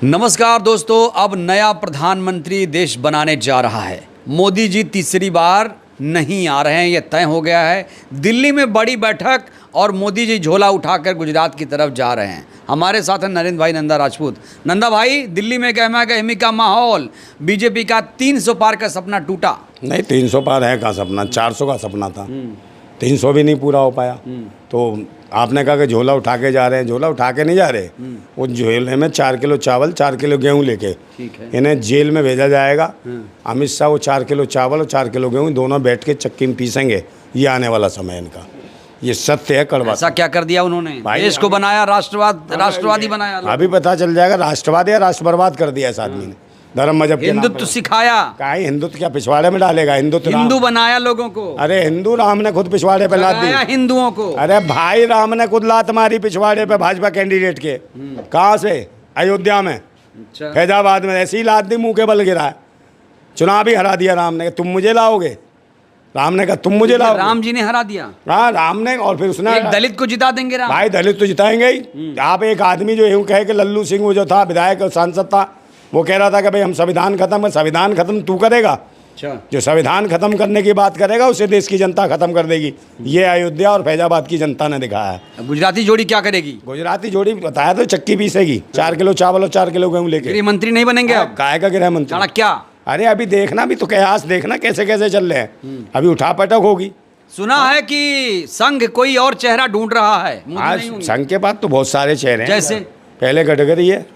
नमस्कार दोस्तों, अब नया प्रधानमंत्री देश बनाने जा रहा है। मोदी जी तीसरी बार नहीं आ रहे हैं, यह तय हो गया है। दिल्ली में बड़ी बैठक और मोदी जी झोला उठाकर गुजरात की तरफ जा रहे हैं। हमारे साथ हैं नरेंद्र भाई नंदा राजपूत। नंदा भाई, दिल्ली में गहमा गहमी का माहौल, बीजेपी का 300 पार का सपना टूटा। नहीं, 300 पार है का सपना, 400 का सपना था। 300 भी नहीं पूरा हो पाया। तो आपने कहा कि झोला उठा के जा रहे हैं, झोला उठा के नहीं जा रहे। वो झोले में 4 किलो चावल, 4 किलो गेहूं लेके इन्हें जेल में भेजा जाएगा। अमित शाह वो 4 किलो चावल और 4 किलो गेहूं दोनों बैठ के चक्की में पीसेंगे। ये आने वाला समय इनका, ये सत्य है। कड़वा ऐसा क्या कर दिया उन्होंने? देश को बनाया राष्ट्रवादी बनाया। अभी पता चल जाएगा राष्ट्रवाद या राष्ट्र बर्बाद कर दिया इस आदमी ने। धर्म मजहब हिंदुत्व सिखाया। का हिंदुत्व क्या पिछवाड़े में डालेगा? हिंदू बनाया लोगों को। अरे हिंदू राम ने खुद पिछवाड़े पे लात दी हिंदुओं को। अरे भाई, राम ने खुद लात मारी पिछवाड़े पे भाजपा कैंडिडेट के। कहाँ से? अयोध्या में, फैजाबाद में ऐसी लात दी, मुंह के बल गिरा है। चुनाव भी हरा दिया राम ने। तुम मुझे लाओगे? राम ने कहा तुम मुझे लाओ। राम जी ने हरा दिया। हाँ, राम ने। और फिर उसने एक दलित को जिता देंगे राम। भाई, दलित तो जिताएंगे ही। आप एक आदमी जो यूँ कहे कि लल्लू सिंह वो जो था विधायक और सांसद था, वो कह रहा था कि भाई हम संविधान खत्म। संविधान खत्म तू करेगा? अच्छा। जो संविधान खत्म करने की बात करेगा उसे देश की जनता खत्म कर देगी। ये अयोध्या और फैजाबाद की जनता ने दिखाया है। गुजराती जोड़ी क्या करेगी? गुजराती जोड़ी बताया तो चक्की पीसेगी। 4 किलो चावल और 4 किलो गेहूं लेके। गृह मंत्री नहीं बनेंगे अब? काय का गृह मंत्री? क्या? अरे अभी देखना भी तो, कयास देखना कैसे कैसे चल रहे हैं। अभी उठा पटक होगी। सुना है कि संघ कोई और चेहरा ढूंढ रहा है। आज संघ के बाद तो बहुत सारे चेहरे हैं। जैसे पहले गडकरी है,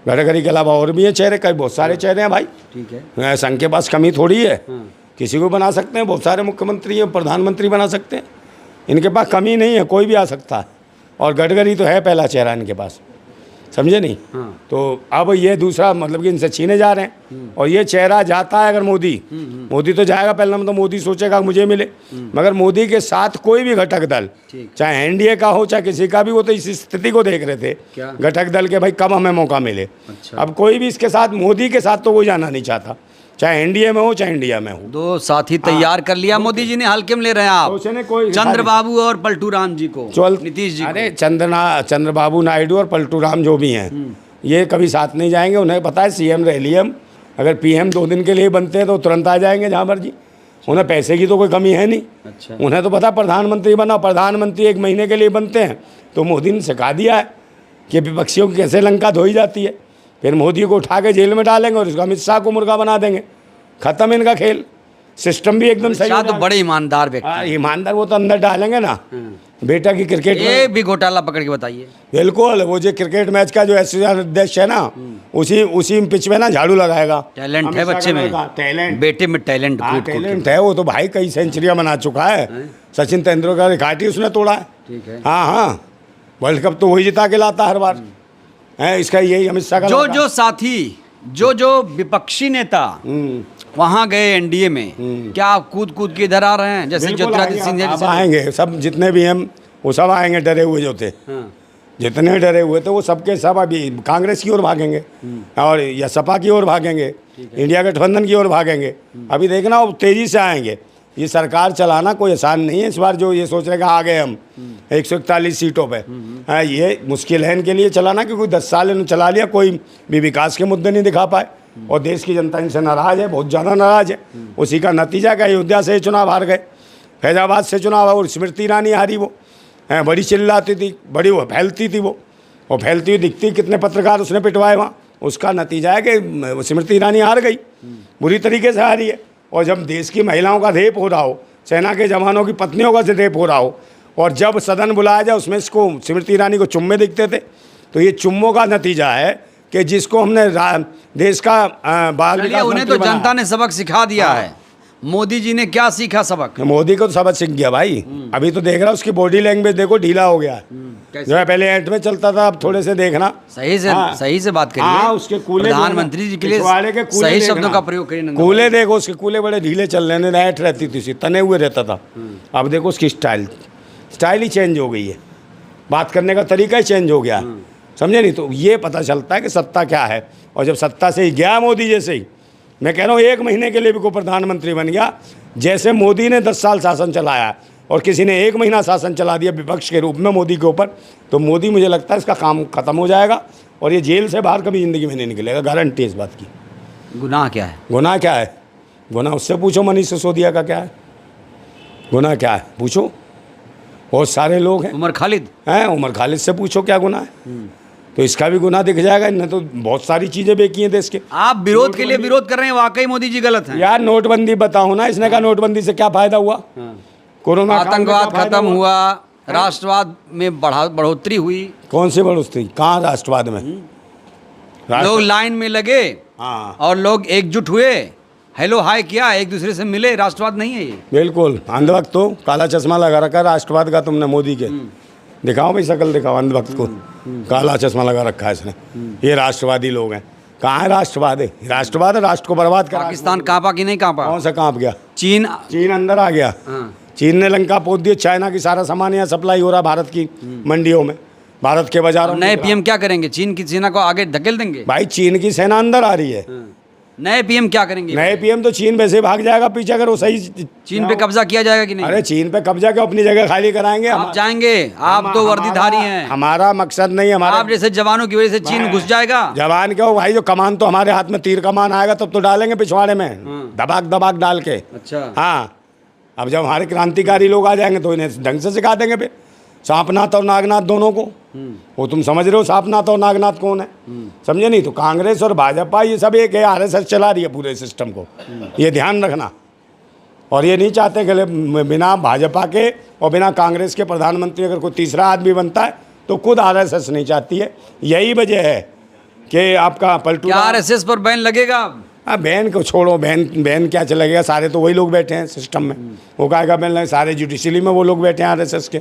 गडकरी के अलावा और भी है चेहरे, कई बहुत सारे चेहरे हैं भाई। ठीक है, संघ के पास कमी थोड़ी है। किसी को बना सकते हैं, बहुत सारे मुख्यमंत्री हैं, प्रधानमंत्री बना सकते हैं। इनके पास कमी नहीं है, कोई भी आ सकता है। और गडकरी तो है पहला चेहरा इनके पास, समझे नहीं? तो अब ये दूसरा मतलब कि इनसे छीने जा रहे हैं। और ये चेहरा जाता है अगर मोदी तो जाएगा पहले, मतलब मोदी सोचेगा मुझे मिले। मगर मोदी के साथ कोई भी घटक दल, चाहे एनडीए का हो चाहे किसी का भी, वो तो इस स्थिति को देख रहे थे घटक दल के, भाई कब हमें मौका मिले। अच्छा। अब कोई भी इसके साथ, मोदी के साथ तो वो जाना नहीं चाहता, चाहे एनडीए में हो चाहे इंडिया में हो। दो साथी तैयार कर लिया मोदी जी ने। हल्के में ले रहे हैं आप चंद्रबाबू और पलटू राम जी को, नीतीश जी। अरे चंद्रबाबू नायडू और पलटू राम जो भी हैं, ये कभी साथ नहीं जाएंगे। उन्हें पता है सीएम रह लिए हम, अगर पीएम 2 दिन के लिए बनते हैं तो तुरंत आ जाएंगे जहाँ मर्जी। उन्हें पैसे की तो कोई कमी है नहीं। अच्छा। उन्हें तो पता प्रधानमंत्री बना, प्रधानमंत्री 1 महीने के लिए बनते हैं। तो मोदी ने सिखा दिया है कि विपक्षियों की कैसे लंका धोई जाती है। फिर मोदी को उठा के जेल में डालेंगे और इसको अमित शाह को मुर्गा बना देंगे। खत्म इनका खेल। सिस्टम भी एकदम सही। तो बड़े ईमानदार व्यक्ति। ईमानदार वो तो अंदर डालेंगे ना। बेटा की क्रिकेट ये भी घोटाला पकड़ के बताइए। बिल्कुल, वो जो क्रिकेट मैच का जो एसोसिएशन अध्यक्ष है ना, उसी पिच में ना झाड़ू लगाएगा। टैलेंट है बच्चे में, टैलेंट, बेटे में टैलेंट है। वो तो भाई कई सेंचुरियां बना चुका है। सचिन तेंदुलकर का रिकॉर्ड ही उसने तोड़ा है। ठीक है। हाँ, वर्ल्ड कप तो वही जिता के लाता हर बार है। इसका यही अमित शाह का जो साथी, जो विपक्षी नेता वहाँ गए एनडीए में, क्या आप कूद के इधर आ रहे हैं? जैसे ज्योतिरादित्य सिंधिया आएंगे, सब जितने भी हम वो सब आएंगे। डरे हुए जो थे, जितने डरे हुए थे वो सबके सब अभी कांग्रेस की ओर भागेंगे और या सपा की ओर भागेंगे, इंडिया गठबंधन की ओर भागेंगे। अभी देखना वो तेजी से आएंगे। ये सरकार चलाना कोई आसान नहीं है। इस बार जो ये सोच रहे आ गए हम 141 सीटों पे, ये मुश्किल है इनके लिए चलाना, क्योंकि 10 साल इन्होंने चला लिया, कोई भी विकास के मुद्दे नहीं दिखा पाए। और देश की जनता इनसे नाराज़ है, बहुत ज़्यादा नाराज़ है। उसी का नतीजा कि अयोध्या से चुनाव हार गए, फैजाबाद से चुनाव, और स्मृति ईरानी हारी। वो बड़ी चिल्लाती थी, बड़ी वो फैलती थी, वो फैलती हुई दिखती। कितने पत्रकार उसने पिटवाए वहाँ। उसका नतीजा है कि स्मृति ईरानी हार गई, बुरी तरीके से हारी है। और जब देश की महिलाओं का रेप हो रहा हो, सेना के जवानों की पत्नियों का रेप हो रहा हो, और जब सदन बुलाया जाए उसमें इसको स्मृति ईरानी को चुम्मे दिखते थे। तो ये चुम्मों का नतीजा है कि जिसको हमने देश का बाल विकास, उन्हें तो जनता ने सबक सिखा दिया है। मोदी जी ने क्या सीखा सबक? मोदी को तो सबक सीख गया भाई। अभी तो देख रहा उसकी बॉडी लैंग्वेज देखो, ढीला हो गया। जो है पहले एंट में चलता था, अब थोड़े से देखना। सही से बात करिए। हाँ, उसके कूले, प्रधानमंत्री जी के लिए सही शब्दों का प्रयोग करिए। कूले देखो, उसके कूले बड़े ढीले चल रहे, ऐंठ रहती थी, तने हुए रहता था। अब देखो उसकी स्टाइल ही चेंज हो गई है, बात करने का तरीका ही चेंज हो गया, समझे नहीं? तो ये पता चलता है कि सत्ता क्या है। और जब सत्ता से ही गया मोदी, जैसे ही मैं कह रहा हूँ 1 महीने के लिए भी कोई प्रधानमंत्री बन गया, जैसे मोदी ने 10 साल शासन चलाया और किसी ने 1 महीना शासन चला दिया विपक्ष के रूप में मोदी के ऊपर, तो मोदी मुझे लगता है इसका काम खत्म हो जाएगा और ये जेल से बाहर कभी ज़िंदगी में नहीं निकलेगा, गारंटी है इस बात की। गुनाह क्या है? गुनाह क्या है? गुनाह उससे पूछो मनीष सिसोदिया का क्या है, गुनाह क्या है पूछो। बहुत सारे लोग हैं, उमर खालिद हैं, उमर खालिद से पूछो क्या गुनाह है, तो इसका भी गुनाह दिख जाएगा। इन्हें तो बहुत सारी चीज़ें बेकी हैं देश के। आप विरोध के लिए विरोध कर रहे हैं, वाकई मोदी जी गलत हैं। यार नोटबंदी बताओ ना, इसने कहा नोटबंदी से क्या फ़ायदा हुआ? कोरोना काल में आतंकवाद क्या फायदा खत्म हुआ, राष्ट्रवाद में बढ़ोतरी हुई, कौन सी बढ़ोतरी? कहाँ राष्ट्रवाद में? लोग लाइन में लगे हाँ और लोग एकजुट हुए, हेलो हाय किया, एक दूसरे से मिले, राष्ट्रवाद नहीं है ये? बिल्कुल। अंधभक्त तो काला चश्मा लगा रखा राष्ट्रवाद का तुमने, मोदी के। दिखाओ भाई शक्ल दिखाओ अंधभक्त को, काला चश्मा लगा रखा है इसने। ये राष्ट्रवादी लोग हैं। कहाँ है राष्ट्रवाद? है राष्ट्रवाद है, राष्ट्र को बर्बाद कर। पाकिस्तान कांपा कि नहीं कांपा? कौन सा कांप गया? चीन चीन अंदर आ गया। चीन ने लंका पोत दी। चाइना की सारा सामान यहाँ सप्लाई हो रहा भारत की मंडियों में, भारत के बाजारों में। नए पीएम क्या करेंगे? चीन की सेना को आगे धकेल देंगे? भाई चीन की सेना अंदर आ रही है। नए पीएम क्या करेंगे? नए पीएम तो चीन वैसे भाग जाएगा पीछे, अगर वो सही। चीन पे कब्जा किया जाएगा कि नहीं? अरे चीन पे कब्जा क्यों, अपनी जगह खाली कराएंगे। आप जाएंगे, आप तो वर्दीधारी हैं। हमारा मकसद नहीं, हमारा आप जैसे जवानों की वजह से चीन घुस जाएगा। जवान क्यों भाई, जो कमान तो हमारे हाथ में, तीर कमान आएगा तब तो डालेंगे पिछवाड़े में, दबाक दबाक डाल के। अच्छा हाँ, अब जब हमारे क्रांतिकारी लोग आ जाएंगे तो इन्हें ढंग से सिखा देंगे फिर, सांपनाथ और नागनाथ दोनों को। वो तुम समझ रहे हो सांपनाथ और नागनाथ कौन है? समझे नहीं? तो कांग्रेस और भाजपा ये सब एक है, आरएसएस चला रही है पूरे सिस्टम को, ये ध्यान रखना। और ये नहीं चाहते कि बिना भाजपा के और बिना कांग्रेस के प्रधानमंत्री अगर कोई तीसरा आदमी बनता है तो खुद आरएसएस नहीं चाहती है। यही वजह है कि आपका पलटू। क्या आरएसएस पर बैन लगेगा? बैन को छोड़ो, बैन क्या चलेगा, सारे तो वही लोग बैठे हैं सिस्टम में। वो कहेगा बैन, सारे जुडिशरी में वो लोग बैठे हैं आरएसएस के,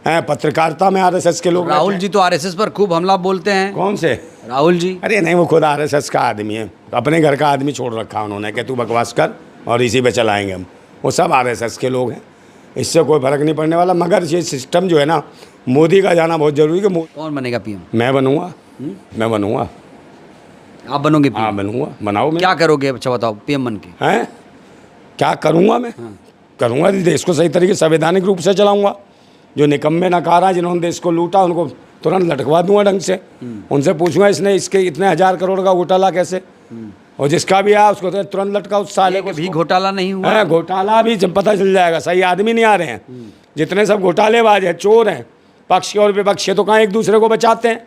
हैं पत्रकारिता में आरएसएस के लोग। राहुल जी तो आरएसएस पर खूब हमला बोलते हैं। कौन से राहुल जी? अरे नहीं, वो खुद आरएसएस का आदमी है, अपने घर का आदमी छोड़ रखा उन्होंने कि तू बकवास कर और इसी पे चलाएंगे हम। वो सब आरएसएस के लोग हैं, इससे कोई फर्क नहीं पड़ने वाला। मगर ये सिस्टम जो है ना, मोदी का जाना बहुत जरूरी है। कौन बनेगा पीएम? मैं बनूंगा, मैं बनूंगा। आप बनोगे हाँ पीएम? बनूंगा। बनाओ। क्या करोगे? अच्छा बताओ, पीएम बन के हैं क्या करूंगा मैं? करूंगा देश को सही तरीके संवैधानिक रूप से चलाऊंगा। जो निकम्मे नकारा जिन्होंने देश को लूटा उनको तुरंत लटकवा दूंगा ढंग से। उनसे पूछूंगा इसने इसके इतने 1000 करोड़ का घोटाला कैसे, और जिसका भी आया उसको तो तुरंत लटका। उस साले को भी घोटाला नहीं हुआ है, घोटाला भी जब पता चल जाएगा। सही आदमी नहीं आ रहे हैं, जितने सब घोटालेबाज हैं, चोर हैं, पक्ष और विपक्ष तो कहाँ एक दूसरे को बचाते हैं,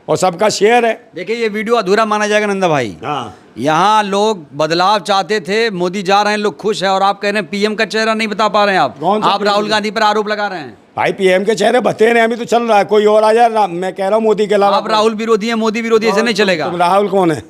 और सबका शेयर है। देखिए ये वीडियो अधूरा माना जाएगा नंदा भाई। हाँ, यहाँ लोग बदलाव चाहते थे, मोदी जा रहे हैं, लोग खुश हैं, और आप कह रहे हैं पीएम का चेहरा नहीं बता पा रहे हैं। आप राहुल गांधी पर आरोप लगा रहे हैं। भाई पीएम के चेहरे बते नहीं, अभी तो चल रहा है, कोई और आ जाए। मैं कह रहा हूँ मोदी के अलावा। आप राहुल विरोधी हैं, मोदी विरोधी, ऐसे नहीं चलेगा। तुम राहुल कौन है?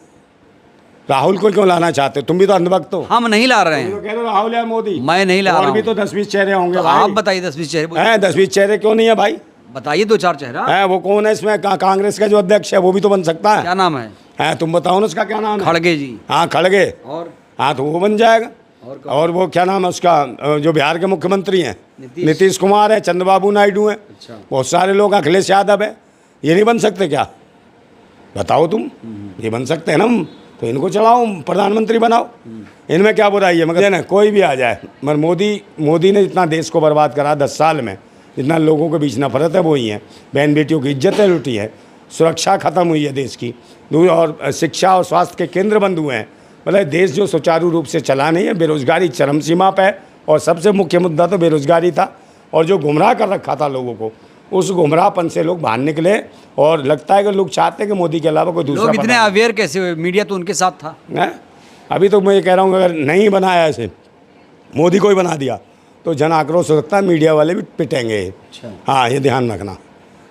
राहुल को क्यों लाना चाहते हो? तुम भी तो अंधभक्त हो। हम नहीं ला रहे तो हैं। कह रहे हो राहुल या मोदी? मैं नहीं ला रहा और भी हूं। तो 10-20 चेहरे होंगे तो भाई। आप बताइए 10-20 चेहरे हैं 10-20 चेहरे क्यों नहीं है भाई? बताइए 2-4 चेहरा। है वो कौन है इसमें? कांग्रेस का जो अध्यक्ष है वो भी तो बन सकता है। क्या नाम है? तुम बताओ ना उसका क्या नाम है? खड़गे जी। हाँ खड़गे। और हाँ तो वो बन जाएगा। और और वो क्या नाम है उसका, जो बिहार के मुख्यमंत्री हैं? नीतीश कुमार है, चंद्रबाबू नायडू हैं। अच्छा। बहुत सारे लोग, अखिलेश यादव है। ये नहीं बन सकते क्या? बताओ तुम। ये बन सकते हैं ना, तो इनको चलाओ, प्रधानमंत्री बनाओ। इनमें क्या बुराई है? मगर ना कोई भी आ जाए, मगर मोदी ने जितना देश को बर्बाद करा 10 साल में, जितना लोगों के बीच नफरत है वो ही है। बहन बेटियों की इज्जतें लुटी है, सुरक्षा खत्म हुई है देश की, और शिक्षा और स्वास्थ्य के केंद्र बंद हुए हैं। मतलब देश जो सुचारू रूप से चला नहीं है। बेरोजगारी चरम सीमा पर है, और सबसे मुख्य मुद्दा तो बेरोजगारी था। और जो गुमराह कर रखा था लोगों को, उस गुमराहपन से लोग बाहर निकले। और लगता है कि लोग चाहते हैं कि मोदी के अलावा कोई दूसरा। लोग इतने अवेयर कैसे हुए? मीडिया तो उनके साथ था। अभी तो मैं ये कह रहा हूँ, अगर नहीं बनाया ऐसे, मोदी को ही बना दिया तो जन आक्रोश हो सकता है, मीडिया वाले भी पिटेंगे। अच्छा। हाँ ये ध्यान रखना,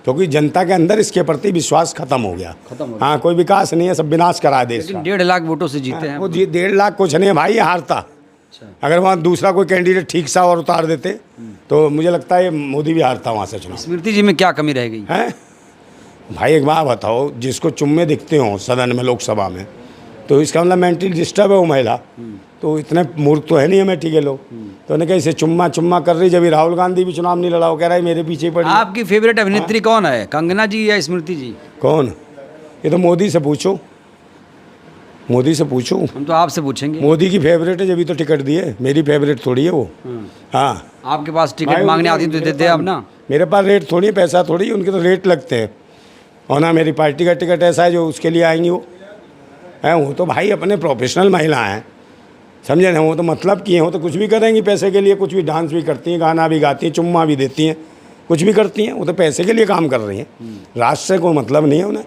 क्योंकि जनता के अंदर इसके प्रति विश्वास खत्म हो गया। हाँ कोई विकास नहीं है, सब विनाश करा देश का। 1.5 लाख वोटों से जीते हैं वो 1.5 लाख कुछ नहीं है भाई, ये हारता। अगर वहाँ दूसरा कोई कैंडिडेट ठीक सा और उतार देते तो मुझे लगता है मोदी भी हारता वहाँ से चुनाव। स्मृति जी में क्या कमी रह गई है? भाई एक बात बताओ, जिसको चुम्मे दिखते हो सदन में, लोकसभा में, तो इसका मतलब मेंटली डिस्टर्ब है वो महिला। तो इतने मूर्ख तो है नहीं अमेठी के लोग। तो उन्हें कैसे चुम्मा कर रही, जब राहुल गांधी भी चुनाव नहीं लड़ा, वो कह रहा है मेरे पीछे पड़ी। आपकी फेवरेट अभिनेत्री कौन है? कंगना जी या स्मृति जी? कौन? ये तो मोदी से पूछो, मोदी से पूछो। हम तो आपसे पूछेंगे। मोदी की फेवरेट है, जब भी तो टिकट दिए। मेरी फेवरेट थोड़ी है वो। हाँ आपके पास टिकट मांगने आती तो देते आप ना। मेरे पास रेट थोड़ी, पैसा थोड़ी, उनके तो रेट लगते हैं। और ना मेरी पार्टी का टिकट ऐसा है जो उसके लिए आएंगी वो हैं। वो तो भाई अपने प्रोफेशनल महिला हैं, समझे ना। वो तो मतलब किए, वो तो कुछ भी करेंगी पैसे के लिए, कुछ भी डांस भी करती हैं, गाना भी गाती हैं, चुम्मा भी देती हैं, कुछ भी करती हैं। वो तो पैसे के लिए काम कर रही हैं, राष्ट्र से कोई मतलब नहीं है उन्हें।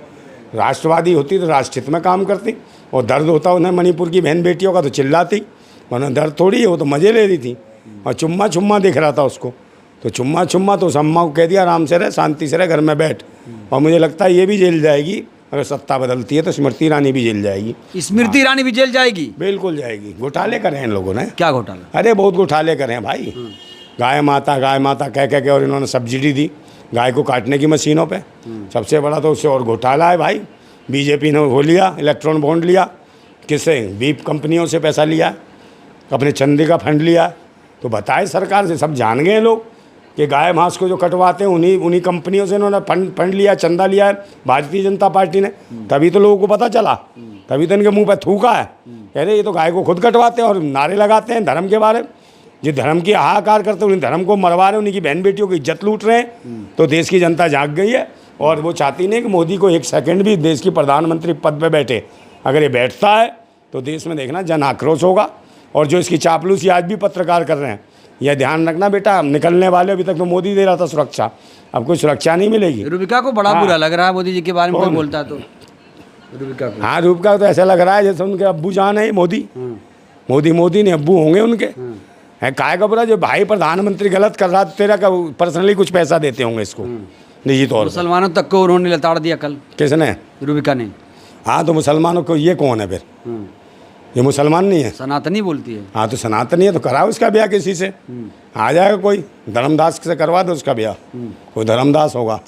राष्ट्रवादी होती तो राष्ट्र हित में काम करती, और दर्द होता उन्हें मणिपुर की बहन बेटियों का तो चिल्लाती, वरना दर्द थोड़ी है, वो तो मज़े ले रही थी। और चुम्मा दिख रहा था उसको, तो चुम्मा तो उस अम्मा को कह दिया आराम से रहे, शांति से रहे, घर में बैठ। और मुझे लगता है ये भी जेल जाएगी, अगर सत्ता बदलती है तो स्मृति ईरानी भी जेल जाएगी। स्मृति ईरानी भी जेल जाएगी? बिल्कुल जाएगी। घोटाले करे हैं इन लोगों ने। क्या घोटाला? अरे बहुत घोटाले करे हैं भाई। गाय माता कह के और इन्होंने सब्सिडी दी गाय को काटने की मशीनों पे। सबसे बड़ा तो उससे और घोटाला है भाई। बीजेपी ने वो लिया, इलेक्ट्रॉन बॉन्ड लिया, किससे? बीप कंपनियों से पैसा लिया, अपने चंदे का फंड लिया। तो बताए सरकार से, सब जान गए लोग कि गाय भैंस को जो कटवाते हैं उन्हीं कंपनियों से इन्होंने फंड लिया, चंदा लिया है भारतीय जनता पार्टी ने। तभी तो लोगों को पता चला, तभी तो इनके मुंह पे थूका है। कह रहे ये तो गाय को खुद कटवाते हैं और नारे लगाते हैं धर्म के बारे में। जो धर्म की हाहाकार करते हैं, उन्हीं धर्म को मरवा रहे हैं, उन्हीं की बहन बेटियों की इज्जत लूट रहे हैं। तो देश की जनता जाग गई है, और वो चाहती नहीं कि मोदी को एक सेकंड भी देश की प्रधानमंत्री पद पे बैठे। अगर ये बैठता है तो देश में देखना जन आक्रोश होगा। और जो इसकी चापलूसी आज भी पत्रकार कर रहे हैं, यह ध्यान रखना बेटा, निकलने वाले अभी तक तो मोदी दे रहा था सुरक्षा, अब कोई सुरक्षा नहीं मिलेगी। रूबिका को बड़ा बुरा लग रहा है मोदी जी के बारे में कोई बोलता है तो? रूबिका को? हाँ, रूबिका तो ऐसा लग रहा है जैसे उनके अब्बू जान है मोदी। मोदी ने अब्बू होंगे उनके। है काय का बुरा, जो भाई प्रधानमंत्री गलत कर रहा था तेरा का पर्सनली कुछ पैसा देते होंगे इसको निजी तौर पर। मुसलमानों तक को उन्होंने लताड़ दिया कल। किसने? रूबिका ने। हाँ, तो मुसलमानों को ये कौन है फिर? ये मुसलमान नहीं है, सनातनी बोलती है। हाँ, तो सनातनी है तो कराओ उसका ब्याह किसी से। आ जाएगा कोई धर्मदास से, करवा दो उसका ब्याह, कोई धर्मदास होगा,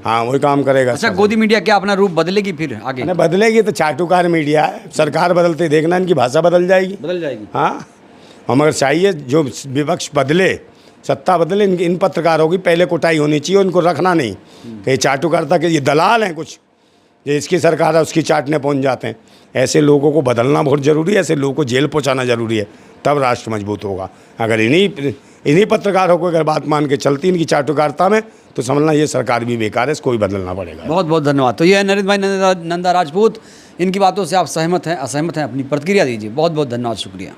हाँ वही काम करेगा। अच्छा, गोदी मीडिया क्या अपना रूप बदलेगी फिर आगे? नहीं बदलेगी तो चाटुकार मीडिया है, सरकार बदलते देखना इनकी भाषा बदल जाएगी। बदल जाएगी, हाँ। हम अगर चाहिए जो विपक्ष बदले, सत्ता बदले, इन पत्रकारों की पहले कुटाई होनी चाहिए, उनको रखना नहीं कि चाटुकारता के ये दलाल हैं कुछ, ये इसकी सरकार है उसकी चाटने पहुंच जाते हैं। ऐसे लोगों को बदलना बहुत ज़रूरी है, ऐसे लोगों को जेल पहुंचाना ज़रूरी है, तब राष्ट्र मजबूत होगा। अगर इन्हीं पत्रकारों को अगर बात मान के चलती इनकी चाटुकारता में, तो समझना ये सरकार भी बेकार है, इसको भी बदलना पड़ेगा। बहुत बहुत धन्यवाद। तो ये है नरेंद्र भाई नंदा राजपूत। इनकी बातों से आप सहमत हैं, असहमत हैं? अपनी प्रतिक्रिया दीजिए। बहुत बहुत धन्यवाद, शुक्रिया।